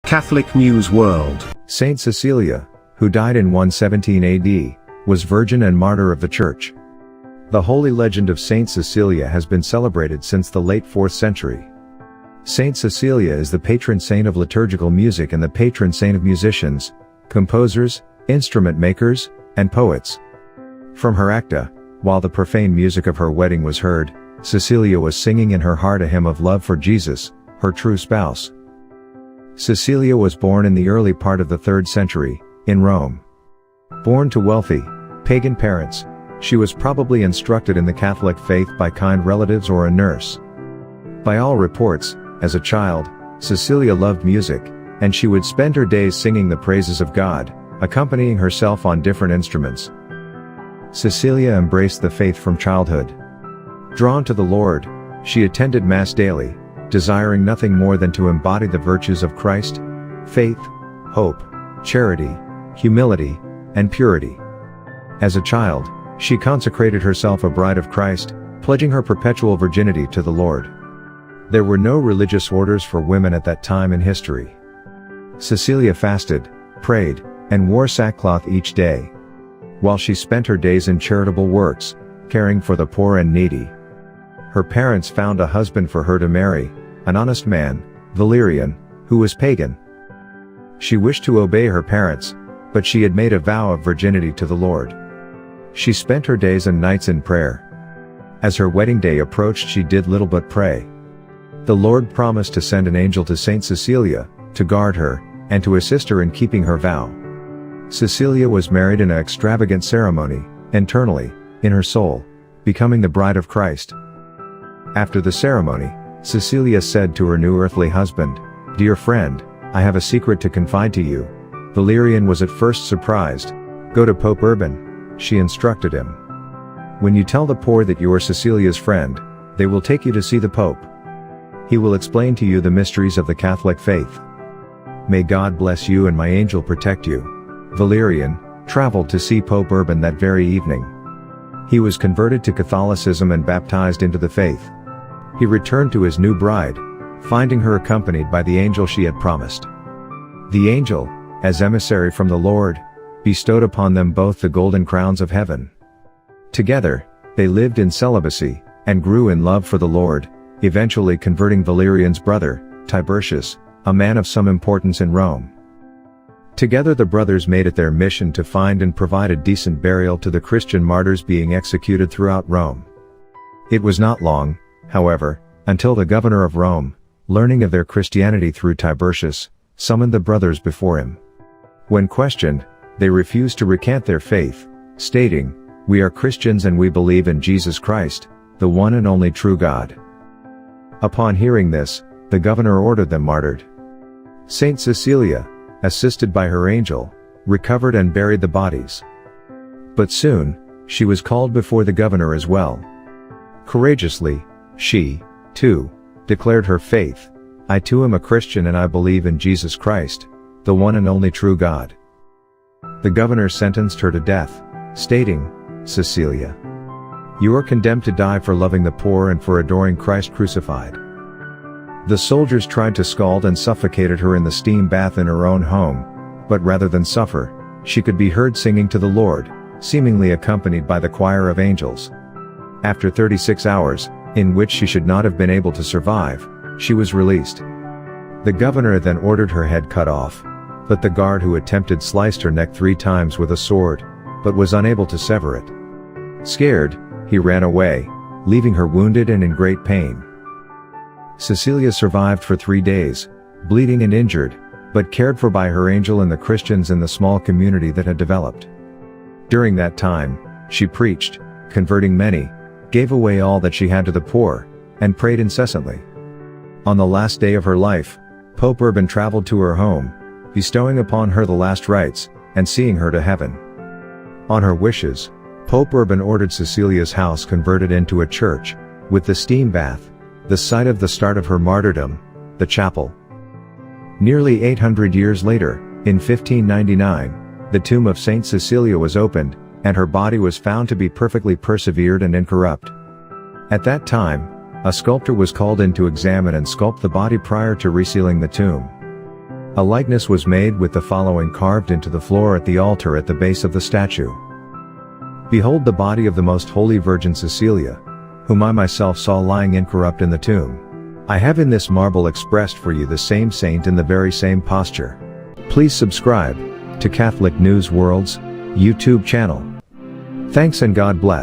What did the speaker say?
Catholic News World. Saint Cecilia, who died in 117 AD, was virgin and martyr of the Church. The holy legend of Saint Cecilia has been celebrated since the late 4th century. Saint Cecilia is the patron saint of liturgical music and the patron saint of musicians, composers, instrument makers, and poets. From her acta, while the profane music of her wedding was heard, Cecilia was singing in her heart a hymn of love for Jesus, her true spouse. Cecilia was born in the early part of the 3rd century, in Rome. Born to wealthy, pagan parents, she was probably instructed in the Catholic faith by kind relatives or a nurse. By all reports, as a child, Cecilia loved music, and she would spend her days singing the praises of God, accompanying herself on different instruments. Cecilia embraced the faith from childhood. Drawn to the Lord, she attended Mass daily, desiring nothing more than to embody the virtues of Christ: faith, hope, charity, humility, and purity. As a child, she consecrated herself a bride of Christ, pledging her perpetual virginity to the Lord. There were no religious orders for women at that time in history. Cecilia fasted, prayed, and wore sackcloth each day, while she spent her days in charitable works, caring for the poor and needy. Her parents found a husband for her to marry, an honest man, Valerian, who was pagan. She wished to obey her parents, but she had made a vow of virginity to the Lord. She spent her days and nights in prayer. As her wedding day approached, she did little but pray. The Lord promised to send an angel to Saint Cecilia, to guard her, and to assist her in keeping her vow. Cecilia was married in an extravagant ceremony, internally, in her soul, becoming the bride of Christ. After the ceremony, Cecilia said to her new earthly husband, "Dear friend, I have a secret to confide to you." Valerian was at first surprised. "Go to Pope Urban," she instructed him. "When you tell the poor that you are Cecilia's friend, they will take you to see the Pope. He will explain to you the mysteries of the Catholic faith. May God bless you and my angel protect you." Valerian traveled to see Pope Urban that very evening. He was converted to Catholicism and baptized into the faith. He returned to his new bride, finding her accompanied by the angel she had promised. The angel, as emissary from the Lord, bestowed upon them both the golden crowns of heaven. Together, they lived in celibacy, and grew in love for the Lord, eventually converting Valerian's brother, Tiburtius, a man of some importance in Rome. Together the brothers made it their mission to find and provide a decent burial to the Christian martyrs being executed throughout Rome. It was not long, however, until the governor of Rome, learning of their Christianity through Tiburtius, summoned the brothers before him. When questioned, they refused to recant their faith, stating, "We are Christians and we believe in Jesus Christ, the one and only true God." Upon hearing this, the governor ordered them martyred. Saint Cecilia, assisted by her angel, recovered and buried the bodies. But soon, she was called before the governor as well. Courageously, she, too, declared her faith. "I too am a Christian and I believe in Jesus Christ, the one and only true God." The governor sentenced her to death, stating, "Cecilia, you are condemned to die for loving the poor and for adoring Christ crucified." The soldiers tried to scald and suffocated her in the steam bath in her own home, but rather than suffer, she could be heard singing to the Lord, seemingly accompanied by the choir of angels. After 36 hours, in which she should not have been able to survive, she was released. The governor then ordered her head cut off, but the guard who attempted sliced her neck 3 times with a sword, but was unable to sever it. Scared, he ran away, leaving her wounded and in great pain. Cecilia survived for 3 days, bleeding and injured, but cared for by her angel and the Christians in the small community that had developed. During that time, she preached, converting many, gave away all that she had to the poor, and prayed incessantly. On the last day of her life, Pope Urban traveled to her home, bestowing upon her the last rites, and seeing her to heaven. On her wishes, Pope Urban ordered Cecilia's house converted into a church, with the steam bath, the site of the start of her martyrdom, the chapel. Nearly 800 years later, in 1599, the tomb of Saint Cecilia was opened, and her body was found to be perfectly persevered and incorrupt. At that time, a sculptor was called in to examine and sculpt the body prior to resealing the tomb. A likeness was made with the following carved into the floor at the altar at the base of the statue. Behold the body of the most holy Virgin Cecilia, whom I myself saw lying incorrupt in the tomb. I have in this marble expressed for you the same saint in the very same posture. Please subscribe to Catholic News World's YouTube channel. Thanks and God bless.